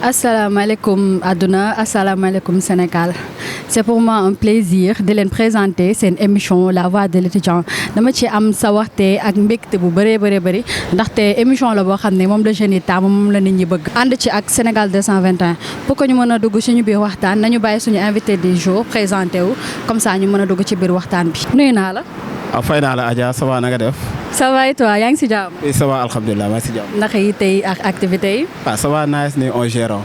Asalaamaaleykum àdduna asalaamaaleykum Sénégal c'est pour moi un plaisir de leen présenter seen émission La Voix de l'étudiant dama ci am sawarte ak mbégte bu bëree bëri ndaxte émission la boo xam ne moom la jeunes yi taamu moom la nit ñi bëgg. ànd ci ak Sénégal 221 pour que ñu mën a dugg suñu biir waxtaan nañu bàyyi suñu invité du jour présenté wu comme ça ñu mën a dugg ci biir waxtaan bi nuyu naa la. fay naa la Adja ça va na nga def. ça va et toi yaa ngi si jàmm. oui ça va alhamdulilah maa ngi si jàmm. naka yi tey ak activités yi. waaw ça va nice ni on gère.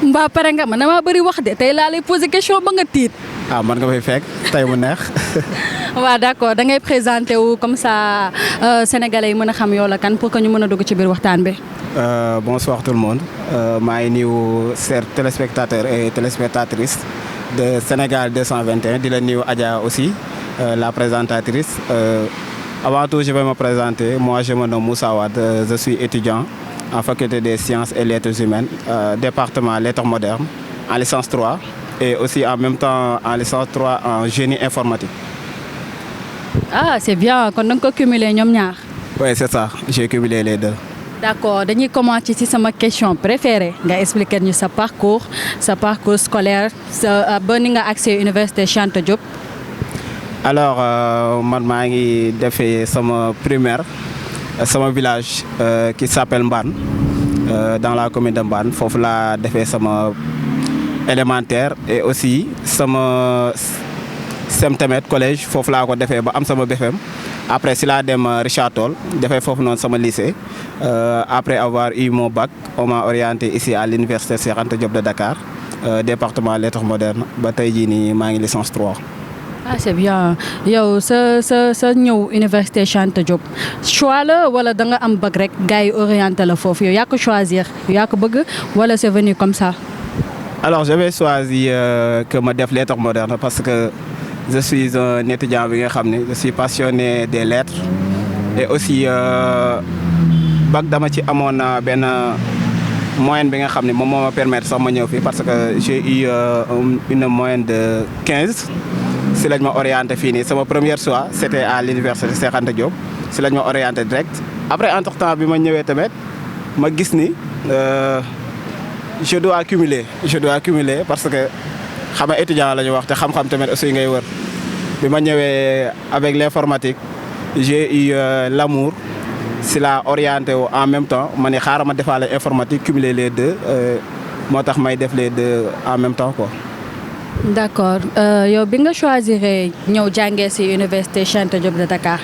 mbaa pare nga man damaa bëri wax de tey laa lay poser question ba nga tiit. man nga fay fekk tey mu neex. waaw d'accord da ngay présenté wu comme ça sénégalais yi mën a xam yow la kan pour que ñu mën a dugg ci biir waxtaan bi. Bonsoir tout le monde maa ngi nuyu chers téléspectateurs et téléspectatrices de Sénégal 221 di la nuyu Adja aussi la présentatrice. Avant tout, je vais me présenter. Moi, je me nomme Moussa Wade. Je suis étudiant en faculté des sciences et lettres humaines, département lettres modernes, en licence 3 et aussi en même temps en licence 3 en génie informatique. Ah, c'est bien. Kon da nga ko cumuler ñoom ñaar. Oui, c'est ça. J'ai cumulé les deux. D'accord. Dañuy commencer ci sama question préférée. Nga expliquer ñu sa parcours scolaire, ba ni nga accès Université Cheikh Anta Diop. Alors man maa ngi defee sama primaire sama village qui s'appelle Mbane dans la commune de Mbane foofu laa defee sama élémentaire et aussi sama sem tamit collège foofu laa ko defee ba am sama BFEM après si laa dem Richard Toll defee foofu noonu sama lycée après avoir eu mon bac on m'a orienté ici à l'université Cheikh Anta Diop de Dakar département lettres modernes ba tey jii nii maa ngi licence 3. Ah c'est bien yow sa ñëw université Cheikh Anta Diop choix la wala da nga am bac rek gars yi orienté la foofu yow yaa ko choisir yaa ko bëgg wala c'est venu comme ça. Alors j'avais choisi que ma def lettres modernes parce que je suis un étudiant bi nga xam ne je suis passionné des lettres et aussi bac dama ci amoon benn moyenne bi nga xam ne moom moo ma permettre sax ma ñëw fii parce que j'ai eu une moyenne de 15. si lañ ma orienté fii nii sama première choix c'était à l'université Cheikh Anta Diop si lañ ma orienté direct après entre temps bi ma ñëwee tamit ma gis ni je dois cumuler parce que xam nga étudiant la ñu wax te xam-xam tamit aussi ngay wër bi ma ñëwee avec l'informatique j'ai eu l'amour si la orienté wu en même temps ma ne xaaral ma defaale informatique cumuler les deux moo tax may def les deux en même temps quoi. D'accord yow bi nga choisir ñëw jàngee ci université Cheikh Anta Diop de Dakar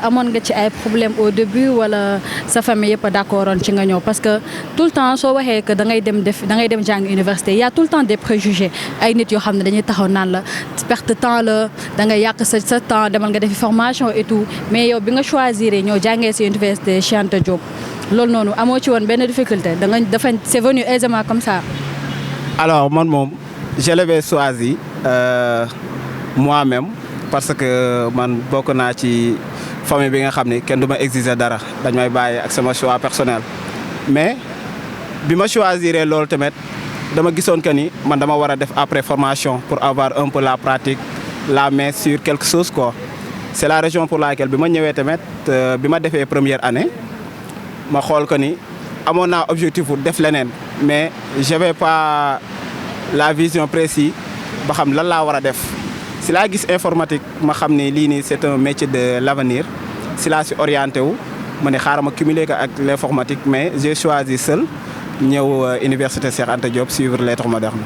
amoon nga ci ay problème au début wala sa famille yëpp a d'accordoon ci nga ñëw parce que tout le temps soo waxee que da ngay dem jàng université y a tout le temps des préjugés ay nit yoo xam ne dañuy taxaw naan la perte temps la da ngay yàq sa temps demal nga defi formation et tout mais yow bi nga choisir ñëw jàngee ci université Cheikh Anta Diop loolu noonu amoo ci woon benn difficulté dafa c'est venu aisément comme ça. Alors man moom. Je l'avais choisi moi-même parce que man bokk naa ci famille bi nga xam ne kenn du ma exiger dara dañ may bàyyi ak sama choix personnel mais bi ma choisir loolu tamit dama gisoon que ni man dama war a def après formation pour avoir un peu la pratique la main sur quelque chose quoi. C'est la raison pour laquelle bi ma ñëwee tamit bi ma defee première année ma xool que ni amoon naa objectif pour def leneen mais j'avais pas la vision précise ba xam lan laa war a def si laa gis informatique ma xam ne lii nii c'est un métier de l'avenir si laa si orienté wu ma ne xaaral ma cumuler ko ak l'informatique mais j'ai choisi seul ñëw université Cheikh Anta Diop suivre lettres modernes.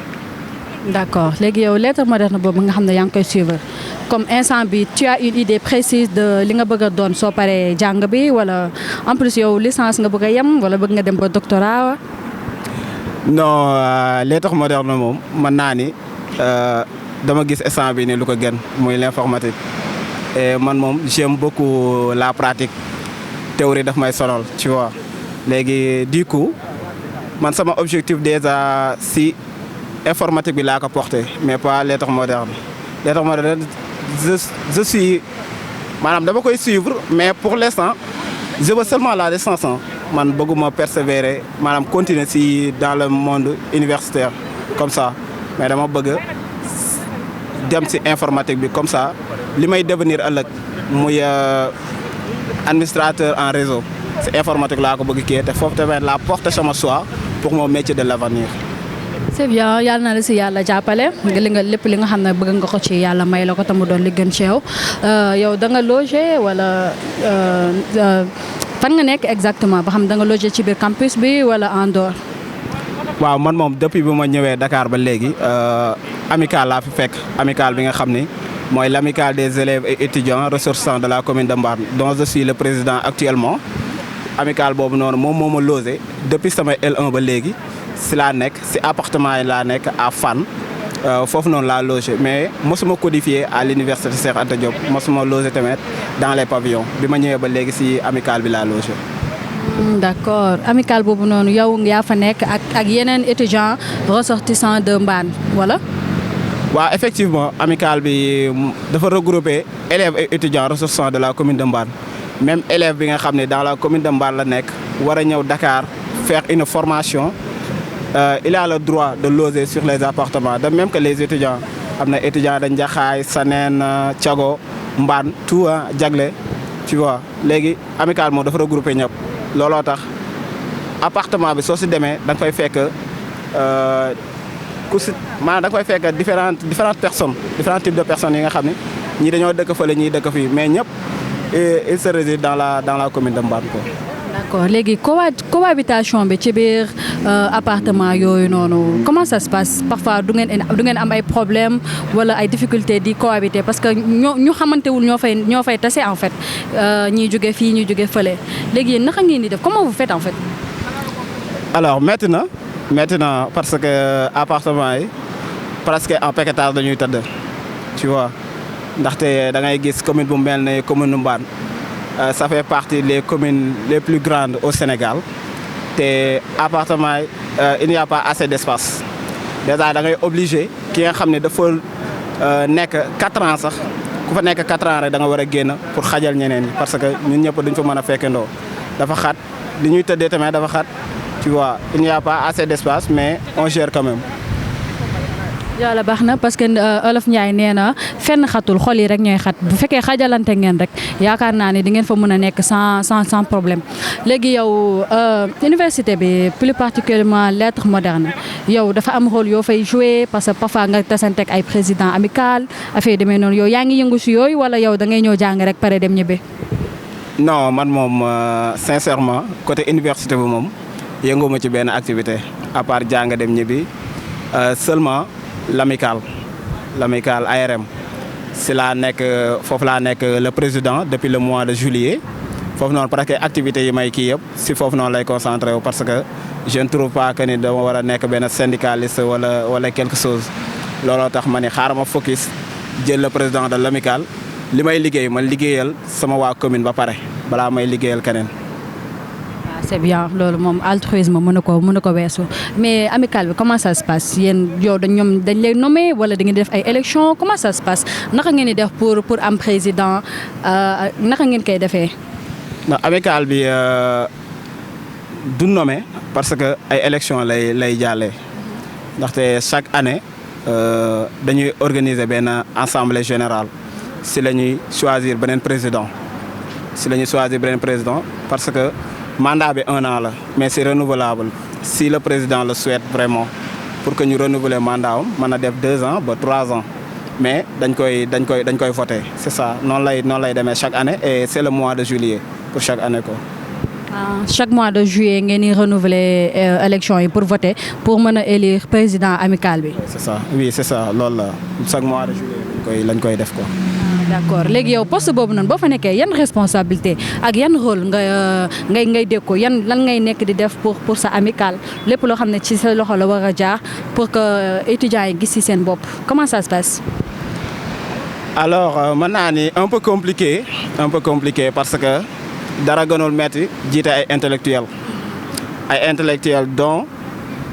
D'accord léegi yow lettres modernes boobu nga xam ne yaa ngi koy suivre comme instant bi tu as une idée précise de li nga bëgg a doon soo paree jàng bi wala en plus yow licence nga bëgg a yem wala bëgg nga dem ba doctorat. Non lettres modernes moom mën naa ni dama gis instant bi ni lu ko gën muy l'informatique et man moom j'aime beaucoup la pratique théorie daf may sonal tu vois léegi du coup man sama objectif déjà si informatique bi laa ko porté mais pas lettres modernes je suis maanaam dama koy suivre mais pour l'instant je veux seulement la licence man bëgguma persévérer maanaam continuer si dans le monde universitaire comme ça mais dama bëgg dem si informatique bi comme ça li may devenir ëllëg muy administrateur en réseau si informatique laa ko bëgg kii te foofu tamit la porte sama choix pour mon métier de l'avenir. C'est bien yàlla na la si yàlla jàppale li nga lépp li nga xam ne bëgg nga ko ci yàlla may la ko tamu doon li gën ci yow yow da nga loger wala fan nga nekk exactement ba xam da nga loger ci biir campus bi wala en dehors. waaw man moom depuis bi ma ñëwee Dakar ba léegi amicale laa fi fekk amicale bi nga xam ni mooy l'amicale des élèves et étudiants ressortissants de la commune de Mbane dont je suis le président actuellement amicale boobu noonu moom moo ma logé depuis sama L1 ba léegi si laa nekk si appartement yi laa nekk à Fann foofu noonu laa logé mais mosuma codifié à l'université Cheikh Anta Diop mosuma logé tamit dans les pavillons bi ma ñëwee ba léegi si amicale bi laa logé. D'accord amicale boobu noonu yow yaa fa nekk ak yeneen étudiants ressortissants de Mbane wala. waaw effectivement amicale bi dafa regrouper élèves et étudiants ressortissants de la commune de Mbane même élève bi nga xam ne dans la commune de Mbane la nekk war a ñëw Dakar faire une formation il a le droit de loger sur les appartements de même que les étudiants am na étudiants de Ndiakhaay Saneen Thiago Mbane tout Diaglé tu vois léegi amicale moom dafa regrouper ñëpp looloo tax appartement bi soo si demee da nga fay fekk ku si maanaam da nga fay fekk différentes personnes différents types de personnes yi nga xam ne ñii dañoo dëkk fële ñii dëkk fii mais ñëpp ils se résident dans la commune de Mbane quoi. D'accord léegi cohabitation bi ci biir appartement yooyu noonu comment ça se passe parfois du ngeen am ay problèmes wala ay difficultés di cohabiter parce que ñu xamantewul ñoo fay tase en fait ñii jóge fii ñii jóge fële léegi yéen naka ngeen di def comment vous faites en fait. alors maintenant parce que appartement yi presque en paquetage dañuy tëdd tu vois ndaxte da ngay gis commune bu mel ne commune Mbane ça fait partie des communes les plus grandes au Sénégal te appartement yi il n'y a pas assez d'espace déjà da ngay obligé ki nga xam ne dafa nekk 4 ans sax ku fa nekk 4 ans rek da nga war a génn pour xajal ñeneen ñi parce que ñun ñëpp duñ fa mën a fekkandoo dafa xat li ñuy tëddee tamit dafa xat tu vois il n'y a pas assez d'espace mais on gère quand même. yàlla baax na parce que Olof Ndiaye nee na fenn xatul xol yi rek ñooy xat bu fekkee xajalante ngeen rek yaakaar naa ne di ngeen fa mën a nekk sans problème léegi yow université bi plus particulièrement lettres modernes yow dafa am rôle yoo fay jouer parce que parfois nga tasante ak ay président amical affaire demee noonu yow yaa ngi yëngu si yooyu wala yow da ngay ñëw jàng rek pare dem ñibbi. non man moom sincèrement côté université bi moom yënguma ci benn activité à part jàng dem ñibbi seulement. l'amicale ARM si laa nekk foofu laa nekk le président depuis le mois de juillet foofu noonu parce que activités yi may kii yëpp si foofu noonu lay concentré wu parce que je ne trouve pas que ni dama war a nekk benn syndicaliste wala quelque chose looloo tax ma ne xaaral ma focus jël le président de l'amicale li may liggéey ma liggéeyal sama waa commune ba pare balaa may liggéeyal keneen. C'est bien loolu moom altruisme mën na ko weesu mais amicale bi comment ça se passe yéen yow dañ lay nommer wala da ngeen di def ay élections comment ça se passe naka ngeen di def pour am président naka ngeen koy defee. non amicale bi du nommé parce que ay élections lay jàllee ndaxte chaque année dañuy organiser benn assemblée générale si la ñuy choisir beneen président parce que. mandat bi 1 an la mais c'est renouvelable si le président le souhaite vraiment pour que ñu renouveler mandat am mën a def 2 ans ba 3 ans mais dañ koy voter c'est ça noonu lay demee chaque année et c'est le mois de juillet pour chaque année quoi. Chaque mois de juillet ngeen di renouveler élection yi pour voter pour mën a élire président amical bi. c'est ça loolu la chaque mois de juillet lañ koy def quoi. D'accord léegi yow poste boobu noonu boo fa nekkee yan responsabilité ak yan rôle ngay dékku lan ngay nekk di def pour sa amicale lépp loo xam ne ci sa loxo la war a jaar pour que étudiants yi gis ci seen bopp comment ça se passe. alors mën naa ni un peu compliqué parce que dara gënul metti jiite ay intellectuels dont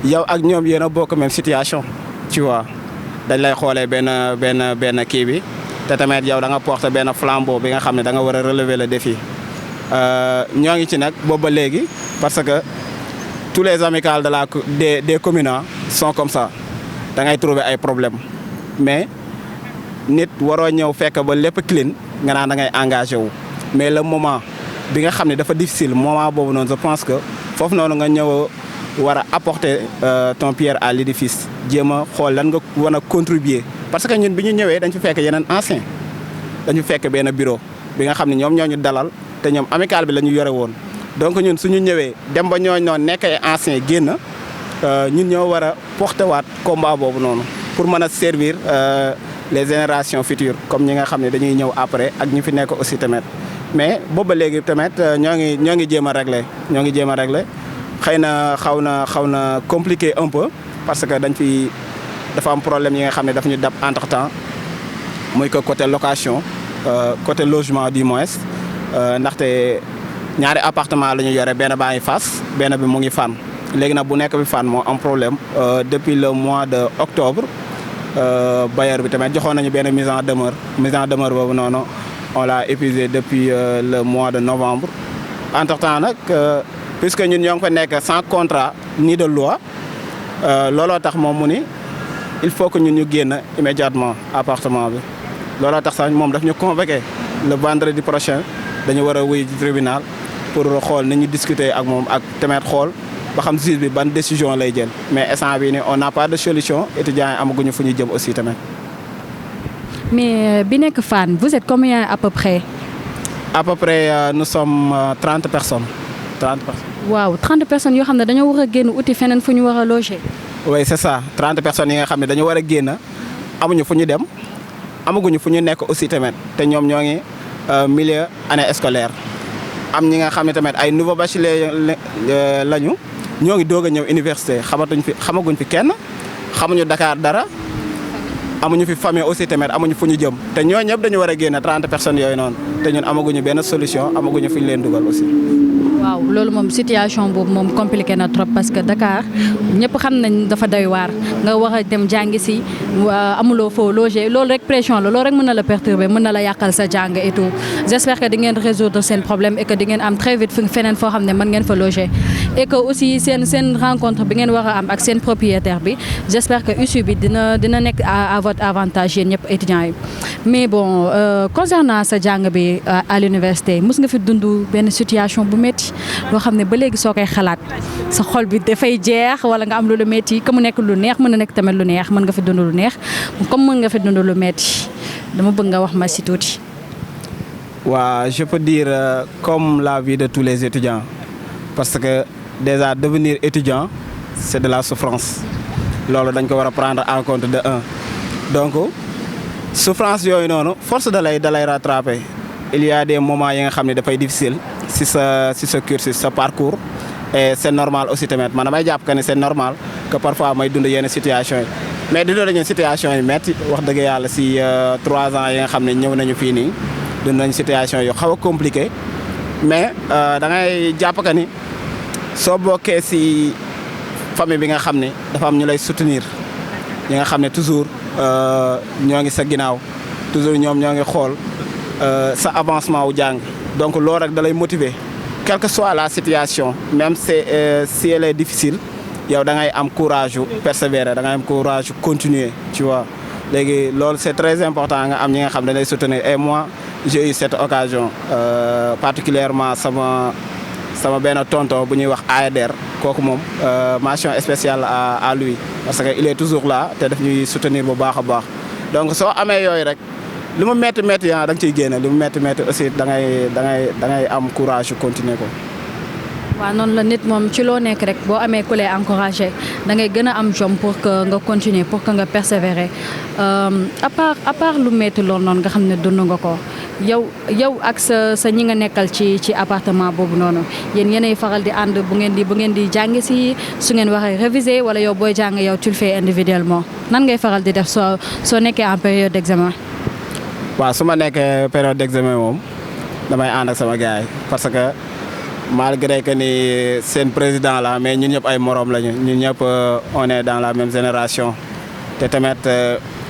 yow ak ñoom yéen a bokk même situation tu vois dañ lay xoolee benn kii bi. te tamit yow da nga porter benn flambeau bi nga xam ne da nga war a relever le défi ñoo ngi ci nag boobu ba léegi parce que tous les amicales des communes sont comme ça da ngay trouver ay problèmes mais nit waroo ñëw fekk ba lépp clean nga naan da ngay engagé wu mais le moment bi nga xam ne dafa difficile moment boobu noonu je pense que foofu noonu nga ñëw war a apporter ton pierre à l'édifice jéem a xool lan nga war a contribuer parce que ñun bi ñu ñëwee dañ fi fekk yeneen ancien dañu fekk benn bureau bi nga xam ne ñoom ñoo ñu dalal te ñoom amical bi la ñu yore woon donc ñun suñu ñëwee dem ba ñooñ noonu nekk ay ancien génn ñun ñoo war a porter waat combat boobu noonu pour mën a servir les générations futures comme ñi nga xam ne dañuy ñëw après ak ñi fi nekk aussi tamit mais boobu ba léegi tamit ñoo ngi jéem a régler xëy na xaw na compliqué un peu parce que dafa am problème yi nga xam ne daf ñu dab entre temps muy que côté location côté logement du moins ndaxte ñaari appartement la ñu yore benn baa ngi Fass benn bi mu ngi Fann léegi nag bu nekk bi Fann moo am problème depuis le mois de octobre bailleur bi tamit joxoon nañu benn mise en demeure boobu noonu on l'a épuisé depuis le mois de novembre entre temps nag puisque ñun ñoo ngi fa nekk sans contrat ni de loi looloo tax moom mu ni il faut que ñun ñu génn immédiatement appartement bi looloo tax sax moom daf ñu convoqué le vendredi prochain dañu war a wuy ci tribunal pour xool ni ñu discuter ak moom ak tamit xool ba xam juge bi ban décision lay jël mais instant bii nii on n'a pas de solution étudiants yi amaguñu fu ñu jëm aussi tamit. mais bi nekk Fann vous êtes combien à peu près. à peu près nous sommes 30 personnes. 30 personnes. waaw 30 personnes yoo xam ne dañoo war a génn uti feneen fu ñu war a loger. oui c'est ça 30 personnes yi nga xam ne dañu war a génn amuñu fu ñu dem amaguñu fu ñu nekk aussi tamit te ñoom ñoo ngi milieu année scolaire am ñi nga xam ne tamit ay nouveau bachelier lañu ñoo ngi doog a ñëw université xamaguñ fi kenn xamuñu Dakar dara amuñu fi famille aussi tamit amuñu fu ñu jëm te ñoo ñëpp dañu war a génn 30 personnes yooyu noonu te ñun amaguñu benn solution amaguñu fu ñu leen dugal aussi. waaw loolu moom situation boobu moom compliqué na trop parce que Dakar ñëpp xam nañ dafa doy waar nga war a dem jàngi si amuloo foo loger loolu rek pression la loolu rek mën na la perturber mën na la yàqal sa jàng et tout j'espère que di ngeen résoudre seen problème et que di ngeen am très vite feneen foo xam ne mën ngeen fa loger et que aussi seen rencontre bi ngeen war a am ak seen propriétaire bi j'espère que issue bi dina nekk à votre avantage yéen ñëpp étudiants yi mais bon concernant sa jàng bi à l'université mës nga fi dund benn situation bu métti loo xam ne ba léegi soo koy xalaat sa xol bi dafay jeex wala nga am lu métti que mu nekk lu neex mën na nekk tamit lu neex mën nga fi dund lu neex comme mën nga fi dund lu métti dama bëgg nga wax ma si tuuti. waaw je peux dire comme la vie de tous les étudiants parce que déjà devenir étudiant c'est de la souffrance loolu dañ ko war a prendre en compte de un donc souffrance yooyu noonu force da lay rattraper il y a des moments yi nga xam ne dafay difficile si sa cursus sa parcours et c'est normal aussi tamit man damay jàpp que ni c'est normal que parfois may dund yenn situation yi mais dund nañu situation yi métti wax dëgg yàlla si 3 ans yi nga xam ne ñëw nañu fii nii dund nañu situation yu xaw a compliqué mais da ngay jàpp que ni soo bokkee si famille bi nga xam ne dafa am ñu lay soutenir ñi nga xam ne toujours ñoo ngi sa ginnaaw toujours ñoom ñoo ngi xool sa avancement wu jàng donc loolu rek da lay motiver quelle que soit la situation même si elle est difficile yow da ngay am courage yu persévérer da ngay am courage yu continuer tu vois léegi loolu c'est très important nga am ñi nga xam ne da lay soutenir et moi j'ai eu cette occasion particulièrement sama benn tonton bu ñuy wax AEDR kooku moom mention spéciale à lui parce que il est toujours là te daf ñuy soutenir bu baax a baax donc soo amee yooyu rek lu mu métti métti da nga ciy génne lu mu métti métti aussi da ngay am courage yu continuer ko. waaw noonu la nit moom ci loo nekk rek boo amee ku lay encouragé da ngay gën a am jom pour que nga continuer pour que nga persévérer à part lu métti loolu noonu nga xam ne dund nga ko yow ak sa ñi nga nekkal ci appartement boobu noonu yéenay faral di ànd bu ngeen di jàng si su ngeen waxee réviser wala yow booy jàng yow tu le fais individuellement nan ngay faral di def soo nekkee en période d'examen. waaw su ma nekkee période d'examen moom damay ànd ak sama gars yi parce que malgré que ni seen président la mais ñun ñëpp ay moroom lañu ñun ñëpp on est dans la même génération te tamit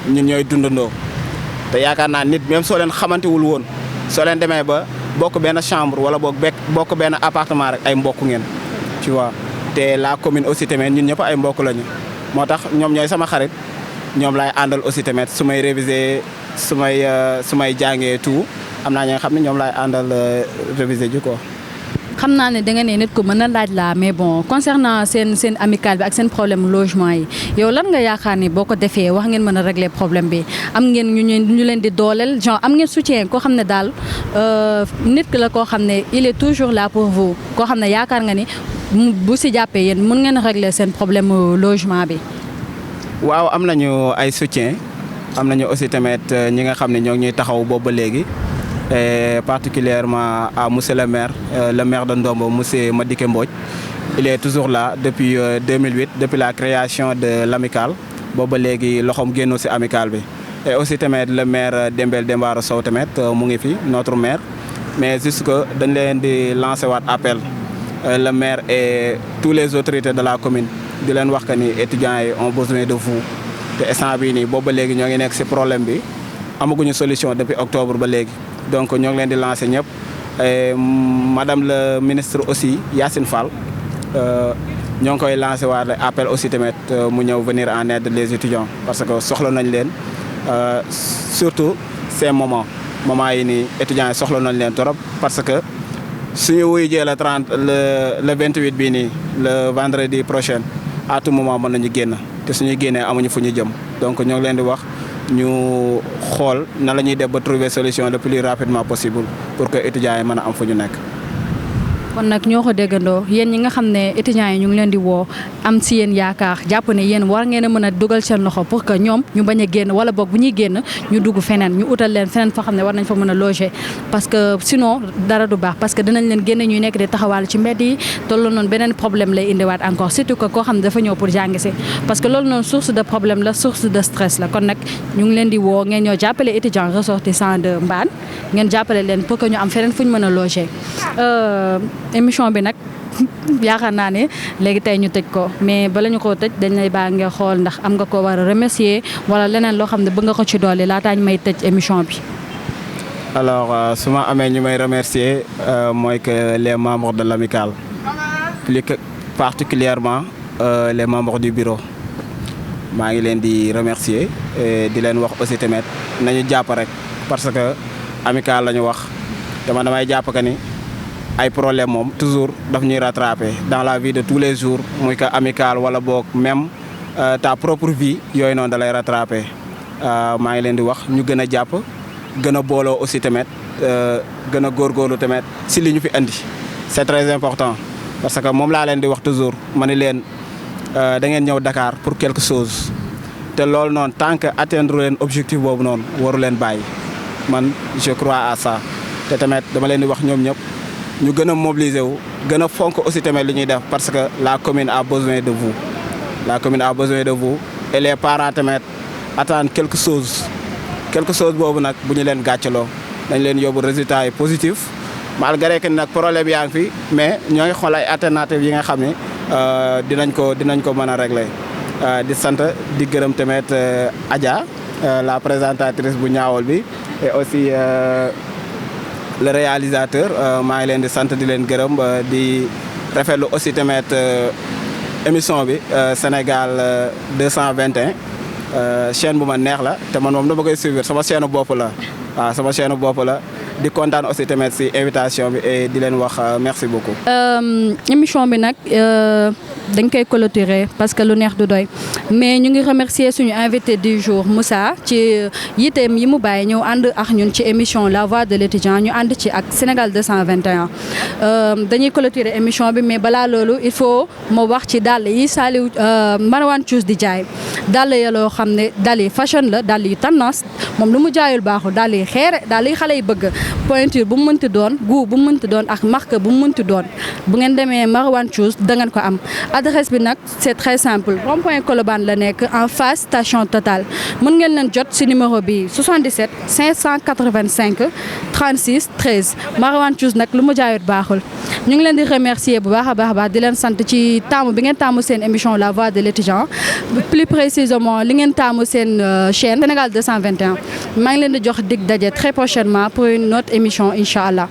ñun ñooy dundandoo te yaakaar naa nit même soo leen xamantewul woon soo leen demee ba bokk benn chambre wala bokk benn appartement rek ay mbokk ngeen tu vois te la commune aussi tamit ñun ñëpp ay mbokk lañu moo tax ñoom ñooy sama xarit ñoom laay àndal aussi tamit su may réviser su may jàngee tout am naa ñi nga xam ne ñoom laay àndal réviser ji ko. xam naa ne da nga ne nit ko mën a laaj laa mais bon concernant seen amicale bi ak seen problème logement yi yow lan nga yaakaar ni boo ko defee wax ngeen mën a régler problème bi am ngeen ñu leen di dooleel genre am ngeen soutien koo xam ne daal nit ki la koo xam ne il est toujours là pour vous koo xam ne yaakaar nga ni bu si jàppee yéen mën ngeen régler seen problème logement bi. waaw am nañu ay soutien am nañu aussi tamit ñi nga xam ne ñoo ngi ñuy taxaw boobu ba léegi et particulièrement à monsieur le maire de Ndombo monsieur Madické Mbodj. Il est toujours là depuis 2008 depuis la création de l'amicale boobu ba léegi loxoom génnu ci amicale bi et aussi tamit le maire Dembel Dembaara Sow tamit mu ngi fi notre maire mais juste que dañ leen di lancer waat appel le maire et tous les autorités de la commune di leen wax que ni étudiants yi ont besoin de vous te instant bii nii boobu ba léegi ñoo ngi nekk ci problème bi amaguñu solution depuis octobre ba léegi donc ñoo ngi leen di lancer ñëpp madame le ministre aussi Yacine Fall ñoo ngi koy lancer waat appel aussi tamit mu ñëw venir en aide les étudiants parce que soxla nañ leen surtout ces moments yi nii étudiants yi soxla nañ leen trop parce que suñu wuy jee le 30 le 28 bii nii le vendredi prochain à tout moment mën nañu génn te suñu génnee amuñu fu ñu jëm donc ñoo ngi leen di wax ñu xool na la ñuy def ba trouver solution le plus rapidement possible pour que étudiants yi mën a am fu ñu nekk. kon nag ñoo ko déggandoo yéen ñi nga xam ne étudiants yi ñu ngi leen di woo am si yéen yaakaar jàpp ne yéen war ngeen a mën a dugal seen loxo pour que ñoom ñu bañ a génn wala boog bu ñuy génn ñu dugg feneen ñu utal leen feneen foo xam ne war nañ fa mën a loger parce que sinon dara du baax parce que dinañ leen génne ñuy nekk di taxawal ci mbedd yi te loolu noonu beneen problème lay indiwaat encore surtout que koo xam ne dafa ñëw pour jàng si parce que loolu noonu source de problème la source de stress la kon nag ñu ngi leen di woo ngeen ñoo jàppale étudiants ressortissants de Mbane ngeen jàppale leen pour que ñu am feneen fu ñu mën a loger émission bi nag yaakaar naa ne léegi tey ñu tëj ko mais bala ñu koo tëj dañ lay baa nga xool ndax am nga ko war a remercier wala leneen loo xam ne bëgg nga ko ci dolli laataa ñu may tëj émission bi. alors su ma amee ñu may remercier mooy que les membres de l'amicale plus particulièrement les membres du bureau maa ngi leen di remercier et di leen wax aussi tamit nañu jàpp rek parce que amicale la ñu wax damay jàpp que ni. ay problème moom toujours daf ñuy rattraper dans la vie de tous les jours muy que amical wala boog même ta propre vie yooyu noonu da lay rattraper maa ngi leen di wax ñu gën a jàpp gën a booloo aussi tamit gën a góorgóorlu tamit si li ñu fi andi c'est très important parce que moom laa leen di wax toujours ma ni leen da ngeen ñëw Dakar pour quelque chose te loolu noonu tant que atteindre leen objectif boobu noonu waru leen bàyyi man je crois à ça te tamit dama leen di wax ñoom ñëpp ñu gën a mobiliser wu gën a fonk aussi tamit li ñuy def parce que la commune a besoin de vous la commune a besoin de vous et les parents tamit attendent quelque chose boobu nag bu ñu leen gàccaloo dañ leen yóbbu résultat yi positif malgré que nag problème yaa ngi fi mais ñoo ngi xool ay alternatives yi nga xam ne dinañ ko mën a régler di sant di gërëm tamit Adja la présentatrice bu ñaawal bi et aussi le réalisateur maa ngi leen di sant di leen gërëm di rafetlu aussi tamit émission bi Sénégal 221 chaîne bu ma neex la te man moom dama koy suivre sama chaîne bopp la waaw sama chaîne bopp la di kontaan aussi tamit si invitation bi et di leen wax merci beaucoup. émission bi nag dañ koy clôturer parce que lu neex du doy mais ñu ngi remercier suñu invité du jour Moussa ci yiteem yi mu bàyyi ñëw ànd ak ñun ci émission La Voix de l'étudiant ñu ànd ci ak Sénégal 221 dañuy clôturer émission bi mais balaa loolu il faut ma wax ci dàll yi Saliou Marwan Choose di jaay dàll ya loo xam ne dàll yi fashion la dàll yi tendance moom lu mu jaayul baaxul dàll yi xeere dàll yi xale yi bëgg pointure bu mu mënti doon goût bu mu mënti doon ak marque bu mu mënti doon bu ngeen demee Marwan Choose da ngeen ko am adresse bi nag c'est très simple rond-point Colobane la nekk en face station Total mën ngeen leen jot ci numéro bi 77 585 36 13 Marwan Choose nag lu mu jaayut baaxul ñu ngi leen di remercier bu baax a baax di leen sant ci taamu bi ngeen taamu seen émission La Voix de l'étudiant plus précisément li ngeen taamu seen chaîne Sénégal 221 maa ngi leen di jox dig daje très prochainement pour une autre émission incha allah.